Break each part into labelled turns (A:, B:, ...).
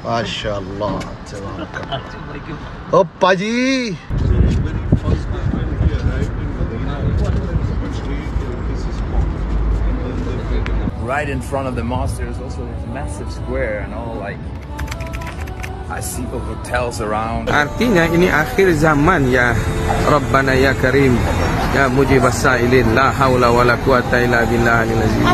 A: Masya-Allah. Oh, Paji.
B: Right in front of the mosque, there's also this massive square and all like I see the hotels around.
C: Artinya ini akhir zaman ya Rabbana ya Karim ya Mujibas Sa'ilin la haula wala quwata illa billahil azim.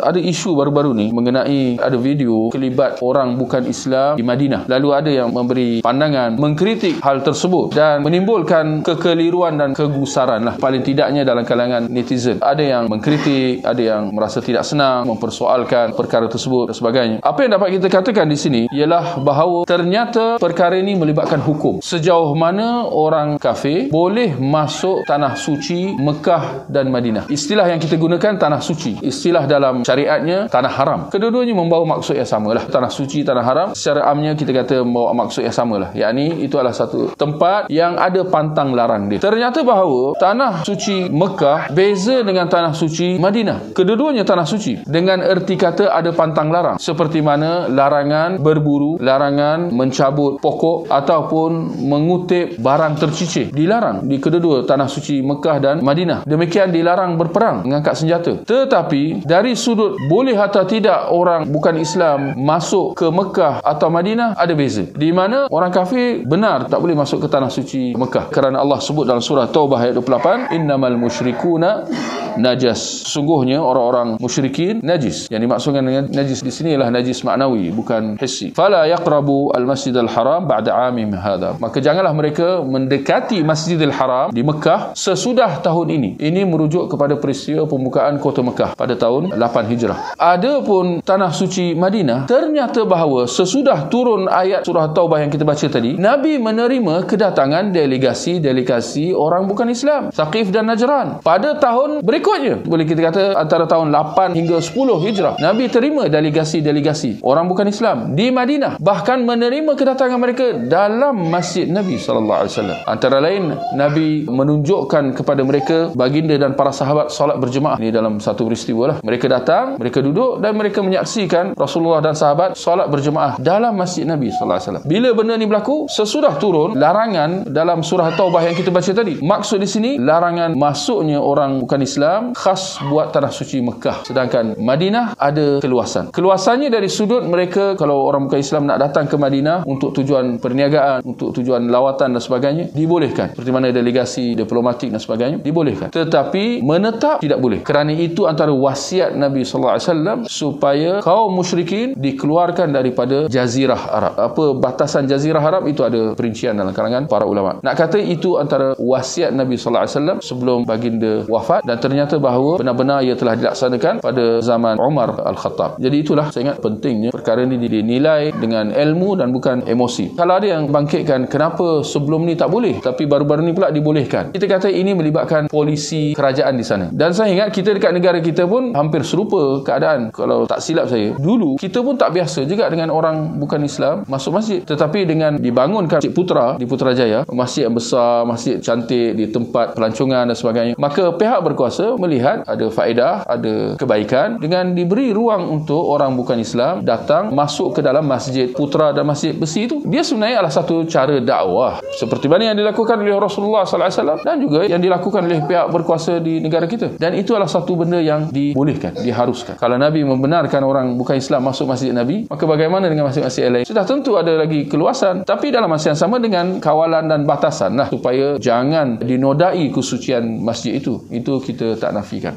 D: Ada isu baru-baru ni mengenai ada video kelibat orang bukan Islam di Madinah. Lalu ada yang memberi pandangan mengkritik hal tersebut dan menimbulkan kekeliruan dan kegusaran lah paling tidaknya dalam kalangan netizen. Ada yang mengkritik, ada yang merasa tidak senang, mempersoalkan perkara tersebut dan sebagainya. Apa yang dapat kita katakan di sini ialah bahawa ternyata perkara ini melibatkan hukum. Sejauh mana orang kafir boleh masuk tanah suci Mekah dan Madinah. Istilah yang kita gunakan tanah suci. Istilah dalam syariatnya tanah haram. Kedua-duanya membawa maksud yang sama lah. Tanah suci, tanah haram, secara amnya kita kata membawa maksud yang sama lah. Yakni itu adalah satu tempat yang ada pantang larang dia. Ternyata bahawa tanah suci Mekah beza dengan tanah suci Madinah. Kedua-duanya tanah suci dengan erti kata ada pantang larang. Seperti mana larangan berburu, larangan mencabut pokok ataupun mengutip barang tercicir. Dilarang di kedua-dua tanah suci Mekah dan Madinah. Demikian dilarang berperang, mengangkat senjata. Tetapi dari sudut boleh atau tidak orang bukan Islam masuk ke Mekah atau Madinah ada beza. Di mana orang kafir benar tak boleh masuk ke tanah suci Mekah kerana Allah sebut dalam surah Taubah ayat 28, innamal musyrikuna najas. Sesungguhnya orang-orang musyrikin najis. Yang dimaksudkan dengan najis di sini ialah najis maknawi, bukan hissi. Fala yaqrabu al-masjidal haram ba'da 'amim hadha. Maka janganlah mereka mendekati Masjidil Haram di Mekah sesudah tahun ini. Ini merujuk kepada peristiwa pembukaan kota Mekah pada tahun 8 Hijrah. Adapun tanah suci Madinah, ternyata bahawa sesudah turun ayat surah Taubah yang kita baca tadi, Nabi menerima kedatangan delegasi-delegasi orang bukan Islam, Thaqif dan Najran. Pada tahun berikutnya, boleh kita kata antara tahun 8 hingga 10 Hijrah, Nabi terima delegasi-delegasi orang bukan Islam di Madinah, bahkan menerima kedatangan mereka dalam masjid Nabi SAW. Antara lain, Nabi menunjukkan kepada mereka, baginda dan para sahabat solat berjemaah. Ini dalam satu peristiwa lah. Mereka datang, mereka duduk dan mereka menyaksikan Rasulullah dan sahabat solat berjemaah dalam masjid Nabi SAW. Bila benda ni berlaku? Sesudah turun larangan dalam surah Taubah yang kita baca tadi. Maksud di sini larangan masuknya orang bukan Islam khas buat tanah suci Mekah. Sedangkan Madinah ada keluasan. Keluasannya dari sudut mereka, kalau orang bukan Islam nak datang ke Madinah untuk tujuan perniagaan, untuk tujuan lawatan dan sebagainya, dibolehkan. Seperti mana delegasi diplomatik dan sebagainya, dibolehkan. Tetapi menetap tidak boleh. Kerana itu antara wasiat Nabi SAW supaya kaum musyrikin dikeluarkan daripada Jazirah Arab. Apa batasan Jazirah Arab itu ada perincian dalam kalangan para ulama. Nak kata itu antara wasiat Nabi SAW sebelum baginda wafat, dan ternyata bahawa benar-benar ia telah dilaksanakan pada zaman Umar Al-Khattab. Jadi itulah saya ingat pentingnya perkara ini dinilai dengan ilmu dan bukan emosi. Kalau ada yang bangkitkan kenapa sebelum ni tak boleh tapi baru-baru ni pula dibolehkan, kita kata ini melibatkan polisi kerajaan di sana. Dan saya ingat kita dekat negara kita pun hampir serupa keadaan. Kalau tak silap saya, dulu kita pun tak biasa juga dengan orang bukan Islam masuk masjid. Tetapi dengan dibangunkan Masjid Putra di Putrajaya, masjid yang besar, masjid cantik di tempat pelancongan dan sebagainya, maka pihak berkuasa melihat ada faedah, ada kebaikan dengan diberi ruang untuk orang bukan Islam datang masuk ke dalam Masjid Putra dan Masjid Besi itu. Dia sebenarnya adalah satu cara dakwah seperti mana yang dilakukan oleh Rasulullah SAW dan juga yang dilakukan oleh pihak berkuasa di negara kita. Dan itu adalah satu benda yang dibolehkan, diharuskan. Kalau Nabi membenarkan orang bukan Islam masuk masjid Nabi, maka bagaimana dengan masjid-masjid lain? Sudah tentu ada lagi keluasan, tapi dalam masa yang sama dengan kawalan dan batasan lah, supaya jangan dinodai kesucian masjid itu. Itu kita tak nafikan.